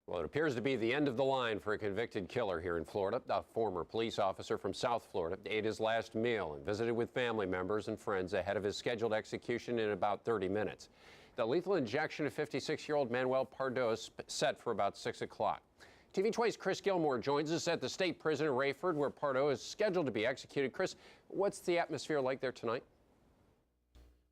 Well, it appears to be the end of the line for a convicted killer here in Florida. A former police officer from South Florida ate his last meal and visited with family members and friends ahead of his scheduled execution in about 30 minutes. The lethal injection of 56-year-old Manuel Pardo is set for about 6 o'clock. TV 20's Chris Gilmore joins us at the state prison in Rayford, where Pardo is scheduled to be executed. Chris, what's the atmosphere like there tonight?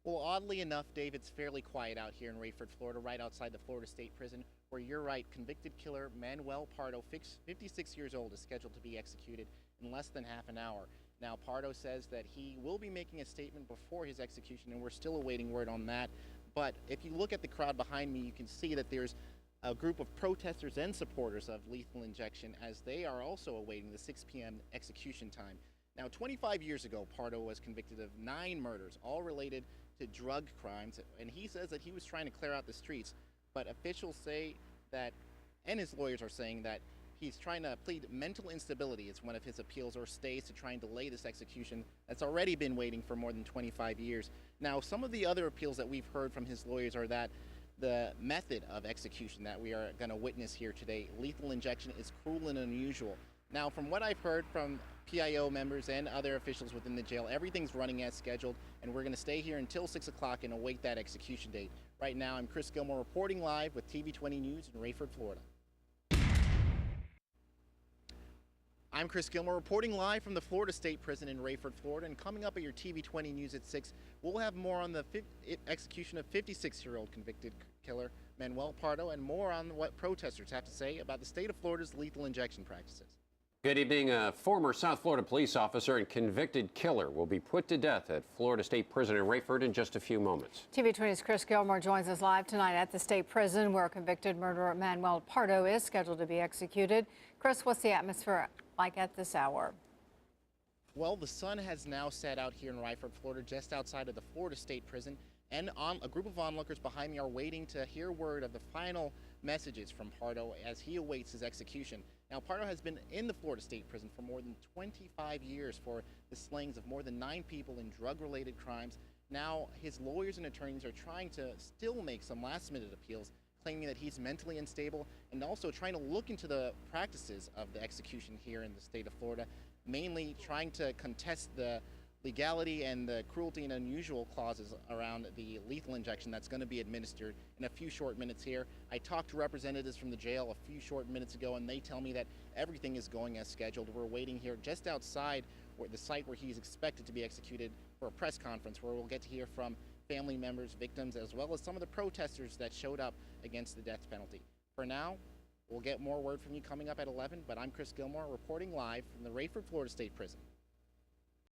Well, oddly enough, Dave, it's fairly quiet out here in Rayford, Florida, right outside the Florida State Prison, where you're right, convicted killer Manuel Pardo, 56 years old, is scheduled to be executed in less than half an hour. Now, Pardo says that he will be making a statement before his execution, and we're still awaiting word on that. But if you look at the crowd behind me, you can see that there's a group of protesters and supporters of lethal injection, as they are also awaiting the 6 p.m. execution time. Now, 25 years ago, Pardo was convicted of 9 murders, all related to drug crimes, and he says that he was trying to clear out the streets. But officials say that, and his lawyers are saying that, he's trying to plead mental instability as one of his appeals, or stays to try and delay this execution that's already been waiting for more than 25 years. Now, some of the other appeals that we've heard from his lawyers are that the method of execution that we are going to witness here today, lethal injection, is cruel and unusual. Now, from what I've heard from PIO members and other officials within the jail, everything's running as scheduled, and we're going to stay here until 6 o'clock and await that execution date. Right now, I'm Chris Gilmore reporting live with TV 20 News in Rayford, Florida. I'm Chris Gilmore reporting live from the Florida State Prison in Rayford, Florida, and coming up at your TV 20 News at 6, we'll have more on the execution of 56-year-old convicted killer Manuel Pardo, and more on what protesters have to say about the state of Florida's lethal injection practices. Good evening. A former South Florida police officer and convicted killer will be put to death at Florida State Prison in Rayford in just a few moments. TV 20's Chris Gilmore joins us live tonight at the state prison, where convicted murderer Manuel Pardo is scheduled to be executed. Chris, what's the atmosphere like at this hour? Well, the sun has now set out here in Rayford, Florida, just outside of the Florida State Prison, and a group of onlookers behind me are waiting to hear word of the final messages from Pardo as he awaits his execution. Now, Pardo has been in the Florida State Prison for more than 25 years for the slayings of more than 9 people in drug-related crimes. Now, his lawyers and attorneys are trying to still make some last-minute appeals, claiming that he's mentally unstable, and also trying to look into the practices of the execution here in the state of Florida, mainly trying to contest the legality and the cruelty and unusual clauses around the lethal injection that's going to be administered in a few short minutes here. I talked to representatives from the jail a few short minutes ago, and they tell me that everything is going as scheduled. We're waiting here just outside the site where he's expected to be executed for a press conference, where we'll get to hear from family members, victims, as well as some of the protesters that showed up against the death penalty. For now, we'll get more word from you coming up at 11, but I'm Chris Gilmore reporting live from the Rayford, Florida State Prison.